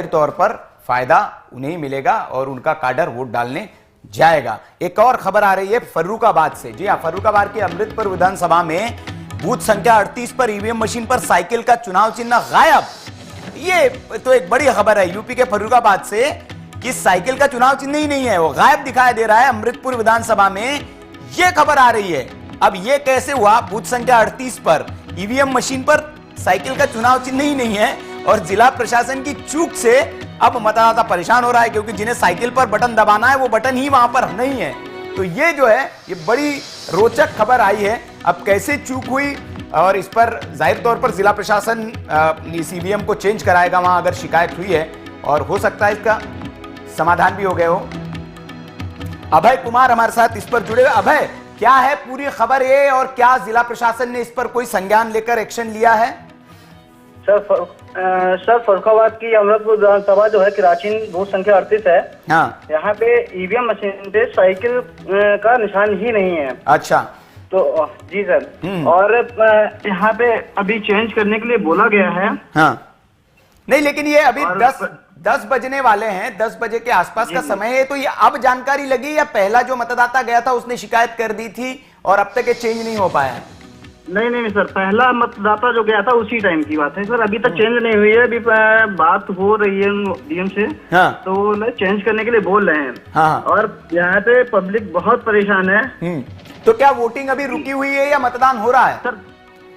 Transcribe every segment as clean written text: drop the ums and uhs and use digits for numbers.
तौर पर फायदा उन्हें मिलेगा और उनका काडर वोट डालने जाएगा। एक और खबर आ रही है फर्रुखाबाद से। जी हाँ, फर्रुखाबाद के अमृतपुर विधानसभा में बूथ संख्या 38 पर ईवीएम मशीन पर साइकिल का चुनाव चिन्ह गायब। ये तो एक बड़ी खबर है यूपी के फर्रुखाबाद से कि साइकिल का चुनाव चिन्ह ही नहीं है, वो गायब दिखाई दे रहा है अमृतपुर विधानसभा में। ये खबर आ रही है। अब ये कैसे हुआ? बूथ संख्या 38 पर ईवीएम मशीन पर साइकिल का चुनाव चिन्ह ही नहीं है और जिला प्रशासन की चूक से अब मतदाता परेशान हो रहा है, क्योंकि जिन्हें साइकिल पर बटन दबाना है वो बटन ही वहां पर नहीं है। तो ये जो है ये बड़ी रोचक खबर आई है। अब कैसे चूक हुई और इस पर जाहिर तौर पर जिला प्रशासन इस ईवीएम को चेंज कराएगा वहां अगर शिकायत हुई है, और हो सकता है इसका समाधान भी हो गया हो। अभय कुमार हमारे साथ इस पर जुड़े हुए। अभय, क्या है पूरी खबर ये और क्या जिला प्रशासन ने इस पर कोई संज्ञान लेकर एक्शन लिया है? सर फर्रुखाबाद की अमृतपुर विधानसभा जो है प्राचीन बूथ संख्या 38 है। हाँ। यहाँ पे ईवीएम मशीन पे साइकिल का निशान ही नहीं है। अच्छा। तो जी सर, और यहाँ पे अभी चेंज करने के लिए बोला गया है। हाँ। नहीं, लेकिन ये अभी 10 बजने वाले हैं, 10 बजे के आसपास का समय है, तो ये अब जानकारी लगी या पहला जो मतदाता गया था उसने शिकायत कर दी थी और अब तक ये चेंज नहीं हो पाया है? नहीं सर, पहला मतदाता जो गया था उसी टाइम की बात है सर। अभी तक चेंज नहीं हुई है। अभी बात हो रही है डीएम से। हाँ। तो वो चेंज करने के लिए बोल रहे हैं। हाँ। और यहाँ पे पब्लिक बहुत परेशान है। तो क्या वोटिंग अभी रुकी हुई है या मतदान हो रहा है? सर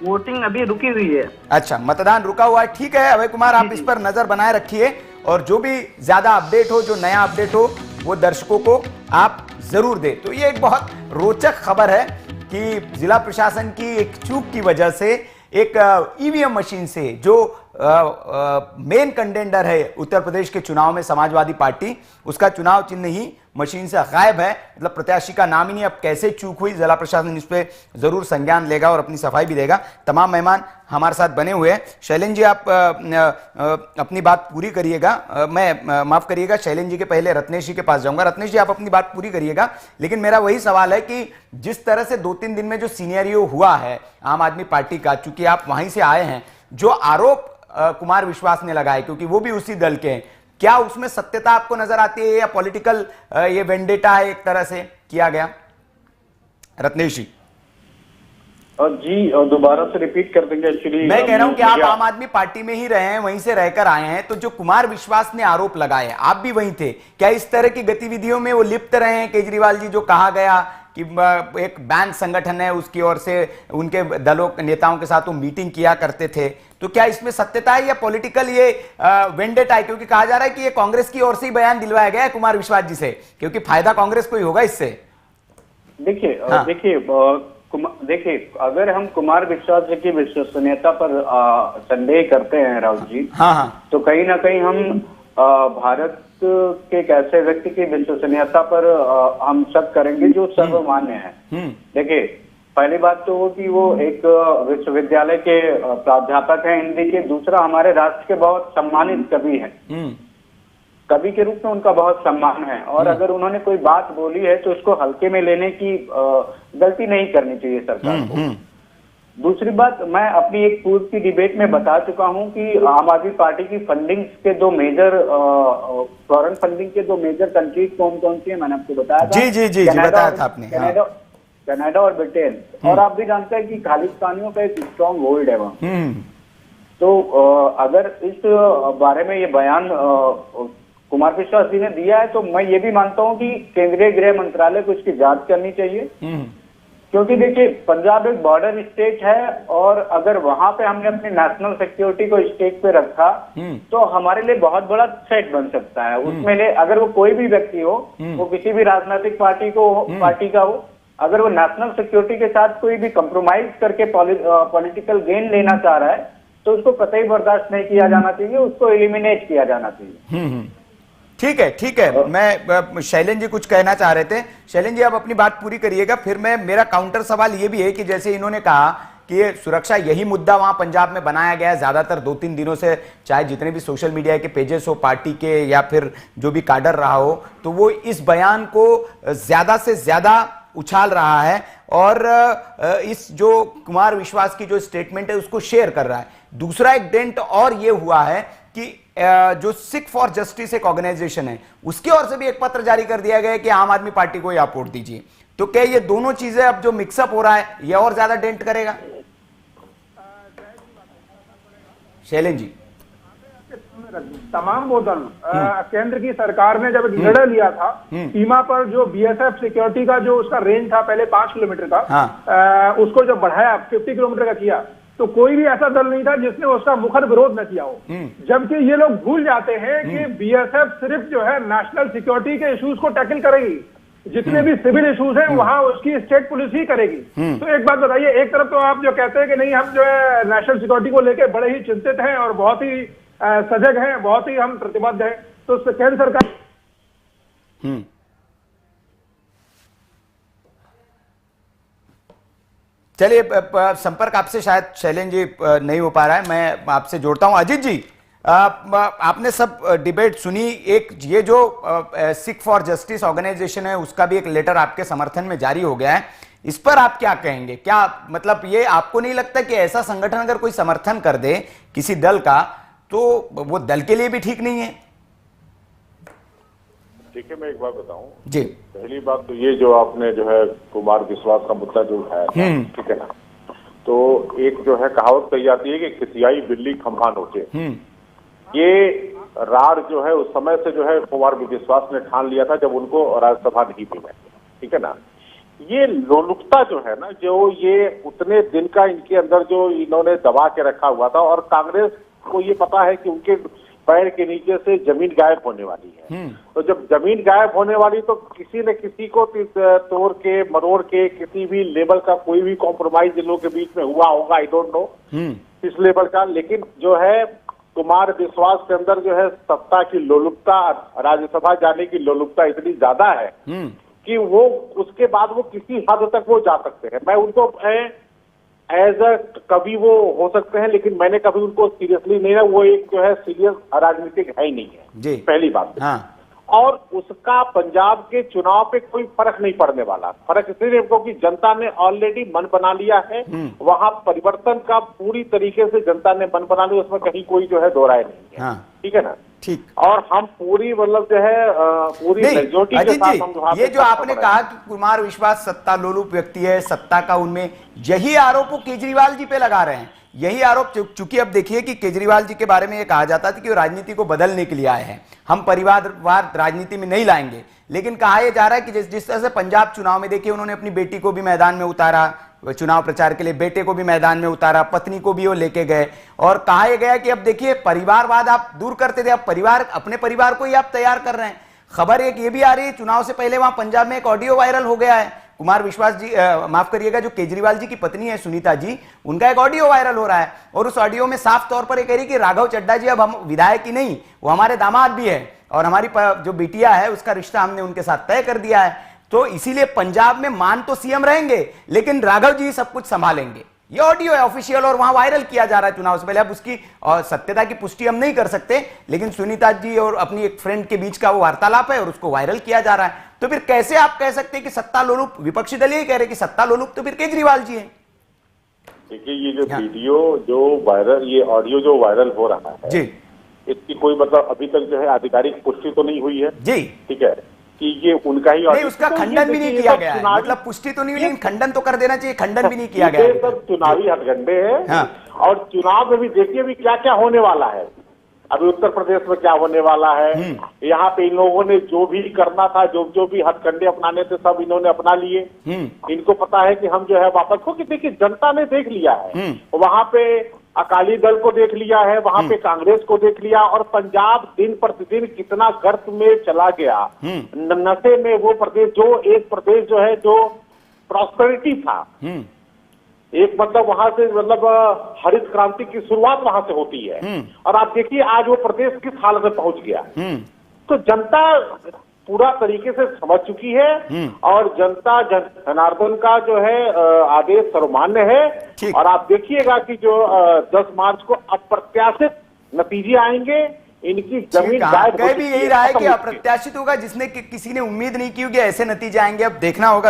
वोटिंग अभी रुकी हुई है। अच्छा, मतदान रुका हुआ है। ठीक है अभय कुमार, आप इस पर नजर बनाए रखिए और जो भी ज्यादा अपडेट हो, जो नया अपडेट हो, वो दर्शकों को आप जरूर दें। तो ये एक बहुत रोचक खबर है कि जिला प्रशासन की एक चूक की वजह से एक ईवीएम मशीन से जो मेन कंटेंडर है उत्तर प्रदेश के चुनाव में समाजवादी पार्टी, उसका चुनाव चिन्ह ही मशीन से गायब है। मतलब प्रत्याशी का नाम ही नहीं। अब कैसे चूक हुई, जिला प्रशासन इस पे जरूर संज्ञान लेगा और अपनी सफाई भी देगा। तमाम मेहमान हमारे साथ बने हुए हैं। शैलेंद्र जी, आप अपनी बात पूरी करिएगा। मैं माफ करिएगा, शैलेंद्र जी के पहले रत्नेश जी के पास जाऊंगा। रत्नेश जी, आप अपनी बात पूरी करिएगा। लेकिन मेरा वही सवाल है कि जिस तरह से 2-3 दिन में जो सीनियरियो हुआ है आम आदमी पार्टी का, चूंकि आप वहीं से आए हैं, जो आरोप कुमार विश्वास ने लगाए, क्योंकि वो भी उसी दल के हैं, क्या उसमें सत्यता आपको नजर आती है या पॉलिटिकल ये वेंडेटा है एक तरह से किया गया? रत्नेश जी। जी, और दोबारा से रिपीट कर देंगे। एक्चुअली मैं कह रहा हूं कि आप आम आदमी पार्टी में ही रहे हैं, वहीं से रहकर आए हैं, तो जो कुमार विश्वास ने आरोप लगाए, आप भी वहीं थे, क्या इस तरह की गतिविधियों में वो लिप्त रहे हैं? केजरीवाल जी, जो कहा गया कि एक बैंक संगठन है उसकी ओर से उनके दलों नेताओं के साथ वो मीटिंग किया करते थे, तो क्या इसमें सत्यता है या पॉलिटिकल ये वेंडेटा है? क्योंकि कहा जा रहा है कि ये कांग्रेस की ओर से ही बयान दिलवाया गया है कुमार विश्वास जी से, क्योंकि फायदा कांग्रेस को ही होगा इससे। देखिए, अगर हम कुमार विश्वास जी की विश्वसनीयता पर संदेह करते हैं राहुल जी, हाँ, तो कहीं ना कहीं हम भारत के एक ऐसे व्यक्ति की विश्वसनीयता पर हम शक करेंगे जो सर्वमान्य है। देखिए, पहली बात तो वो कि वो एक विश्वविद्यालय के प्राध्यापक हैं हिंदी के। दूसरा, हमारे राष्ट्र के बहुत सम्मानित कवि हैं। कवि के रूप में उनका बहुत सम्मान है, और अगर उन्होंने कोई बात बोली है तो उसको हल्के में लेने की गलती नहीं करनी चाहिए सरकार को। दूसरी बात, मैं अपनी एक पूर्व की डिबेट में बता चुका हूं कि आम आदमी पार्टी की फंडिंग के दो मेजर फॉरेन फंडिंग के दो मेजर कंट्रीज कौन कौन सी है, मैंने आपको बताया था। जी बताया था आपने। कनाडा और ब्रिटेन। और आप भी जानते हैं कि खालिस्तानियों का एक स्ट्रॉन्ग होल्ड है वहाँ। तो अगर इस बारे में ये बयान कुमार विश्वास जी ने दिया है, तो मैं ये भी मानता हूँ कि केंद्रीय गृह मंत्रालय को इसकी जांच करनी चाहिए। क्योंकि देखिए, पंजाब एक बॉर्डर स्टेट है, और अगर वहां पे हमने अपनी नेशनल सिक्योरिटी को स्टेट पे रखा तो हमारे लिए बहुत बड़ा थ्रेट बन सकता है। उसमें अगर वो कोई भी व्यक्ति हो, वो किसी भी राजनीतिक पार्टी का हो, अगर वो नेशनल सिक्योरिटी के साथ कोई भी कंप्रोमाइज करके पॉलिटिकल गेन लेना चाह रहा है, तो उसको कतई बर्दाश्त नहीं किया जाना चाहिए, उसको एलिमिनेट किया जाना चाहिए। ठीक है। मैं शैलेंद्र जी कुछ कहना चाह रहे थे। शैलेंद्र जी, आप अपनी बात पूरी करिएगा, फिर मेरा काउंटर सवाल ये भी है कि जैसे इन्होंने कहा कि ये सुरक्षा, यही मुद्दा वहां पंजाब में बनाया गया है ज्यादातर 2-3 दिनों से, चाहे जितने भी सोशल मीडिया के पेजेस हो पार्टी के या फिर जो भी काडर रहा हो, तो वो इस बयान को ज्यादा से ज्यादा उछाल रहा है और इस जो कुमार विश्वास की जो स्टेटमेंट है उसको शेयर कर रहा है। दूसरा एक डेंट और ये हुआ है कि जो सिख फॉर जस्टिस एक ऑर्गेनाइजेशन है उसकी ओर से भी एक पत्र जारी कर दिया गया है कि आम आदमी पार्टी को आप वोट दीजिए। तो क्या ये दोनों चीजें अब जो मिक्सअप हो रहा है ये और ज्यादा डेंट करेगा? शैलेंद्र जी, तमाम वो दल केंद्र की सरकार ने जब निर्णय लिया था सीमा पर जो बीएसएफ सिक्योरिटी का जो उसका रेंज था पहले 5 किलोमीटर का, उसको जब बढ़ाया 50 किलोमीटर का किया, तो कोई भी ऐसा दल नहीं था जिसने उसका मुखर विरोध न किया हो। जबकि ये लोग भूल जाते हैं कि बीएसएफ सिर्फ जो है नेशनल सिक्योरिटी के इश्यूज को टैकल करेगी, जितने भी सिविल इश्यूज हैं वहां उसकी स्टेट पुलिस ही करेगी। तो एक बात बताइए, एक तरफ तो आप जो कहते हैं कि नहीं हम जो है नेशनल सिक्योरिटी को लेकर बड़े ही चिंतित हैं और बहुत ही सजग हैं, बहुत ही हम प्रतिबद्ध हैं, तो केंद्र सरकार चलिए संपर्क आपसे शायद शैलेंद्र जी नहीं हो पा रहा है, मैं आपसे जोड़ता हूं। अजीत जी, आपने सब डिबेट सुनी, एक ये जो सिख फॉर जस्टिस ऑर्गेनाइजेशन है उसका भी एक लेटर आपके समर्थन में जारी हो गया है, इस पर आप क्या कहेंगे? क्या मतलब ये आपको नहीं लगता कि ऐसा संगठन अगर कोई समर्थन कर दे किसी दल का तो वो दल के लिए भी ठीक नहीं है? ठीक है, मैं एक बात बताऊं जी। पहली बात तो ये जो आपने जो है कुमार विश्वास का मुद्दा जो उठाया था, ठीक है ना, तो एक जो है कहावत कही जाती है कि खिसियाई बिल्ली खंभा नोचे। ये रार जो है उस समय से जो है कुमार विश्वास ने ठान लिया था जब उनको राज्यसभा नहीं मिला, ठीक है ना। ये लोलुपता जो है ना, जो ये उतने दिन का इनके अंदर जो इन्होंने दबा के रखा हुआ था, और कांग्रेस को ये पता है कि उनके पैर के नीचे से जमीन गायब होने वाली है। तो जब जमीन गायब होने वाली तो किसी न किसी को तोड़ के मरोड़ के किसी भी लेवल का कोई भी कॉम्प्रोमाइज इन लोगों के बीच में हुआ होगा, आई डोंट नो इस लेवल का। लेकिन जो है कुमार विश्वास के अंदर जो है सत्ता की लोलुपता, राज्यसभा जाने की लोलुपता इतनी ज्यादा है कि वो उसके बाद वो किसी हद तक वो जा सकते हैं। मैं उनको एज अ कभी वो हो सकते हैं, लेकिन मैंने कभी उनको सीरियसली नहीं है, वो एक जो है सीरियस राजनीतिक है ही नहीं है जी। पहली बात। हाँ। और उसका पंजाब के चुनाव पे कोई फर्क नहीं पड़ने वाला। फर्क इसलिए क्योंकि जनता ने ऑलरेडी मन बना लिया है, वहां परिवर्तन का पूरी तरीके से जनता ने मन बना लिया, उसमें कहीं कोई जो है दो राय नहीं है। हाँ। ठीक है ना, ठीक। और हम पूरी मतलब जो है पूरी मेजॉरिटी के साथ हम ये जो आपने कहा कि कुमार विश्वास सत्ता लोलुप व्यक्ति है, सत्ता का उनमें, यही आरोप वो केजरीवाल जी पे लगा रहे हैं। यही आरोप, चूंकि अब देखिए कि केजरीवाल जी के बारे में ये कहा जाता था कि वो राजनीति को बदलने के लिए आए हैं, हम परिवारवाद राजनीति में नहीं लाएंगे, लेकिन कहा यह जा रहा है कि जिस तरह से पंजाब चुनाव में देखिए उन्होंने अपनी बेटी को भी मैदान में उतारा चुनाव प्रचार के लिए, बेटे को भी मैदान में उतारा, पत्नी को भी वो लेके गए, और कहा यह गया कि अब देखिए परिवारवाद आप दूर करते थे, अब परिवार, अपने परिवार को ही आप तैयार कर रहे हैं। खबर एक ये भी आ रही है, चुनाव से पहले वहां पंजाब में एक ऑडियो वायरल हो गया है, कुमार विश्वास जी माफ करिएगा, जो केजरीवाल जी की पत्नी है सुनीता जी, उनका एक ऑडियो वायरल हो रहा है, और उस ऑडियो में साफ तौर पर ये कह रही कि राघव चड्ढा जी अब हम विधायक ही नहीं, वो हमारे दामाद भी है, और हमारी जो बिटिया है उसका रिश्ता हमने उनके साथ तय कर दिया है। तो इसीलिए पंजाब में मान तो सीएम रहेंगे लेकिन राघव जी सब कुछ संभालेंगे। ये ऑडियो है ऑफिशियल और वहां वायरल किया जा रहा है चुनाव से पहले। अब उसकी सत्यता की पुष्टि हम नहीं कर सकते, लेकिन सुनीता जी और अपनी एक फ्रेंड के बीच का वो वार्तालाप है और उसको वायरल किया जा रहा है। तो फिर कैसे आप कह सकते हैं कि सत्ता लोलुप, विपक्षी दल यही कह रहे कि सत्ता लोलुप तो फिर केजरीवाल जी है। देखिए ये जो वीडियो जो वायरल, ये ऑडियो जो वायरल हो रहा है जी, इसकी कोई मतलब अभी तक जो है आधिकारिक पुष्टि तो नहीं हुई है जी, ठीक है, कि ये उनका ही नहीं, उसका खंडन भी नहीं किया गया है, मतलब पुष्टि तो नहीं हुई लेकिन खंडन तो कर देना चाहिए, खंडन भी नहीं किया गया है। सब चुनावी हथकंडे हैं। हाँ। और चुनाव में भी देखिए भी क्या क्या होने वाला है। अभी उत्तर प्रदेश में क्या होने वाला है, यहाँ पे इन लोगों ने जो भी करना था, जो भी हथकंडे अपनाने थे सब इन्होंने अपना लिए। इनको पता है कि हम जो है वापस, क्योंकि देखिए जनता ने देख लिया है, वहां पे अकाली दल को देख लिया है, वहां पे कांग्रेस को देख लिया, और पंजाब दिन प्रतिदिन कितना गर्त में चला गया, नशे में वो प्रदेश, जो एक प्रदेश जो है जो प्रॉस्पेरिटी था, एक मतलब वहां से मतलब हरित क्रांति की शुरुआत वहां से होती है, और आप देखिए आज वो प्रदेश किस हालत में पहुंच गया। तो जनता पूरा तरीके से समझ चुकी है, और जनता जनार्दन का जो है आदेश सर्वमान्य है, और आप देखिएगा कि जो 10 मार्च को अप्रत्याशित नतीजे आएंगे, इनकी जमीन गायब भी यही रहा है कि अप्रत्याशित होगा, जिसने किसी ने उम्मीद नहीं की होगी ऐसे नतीजे आएंगे। अब देखना होगा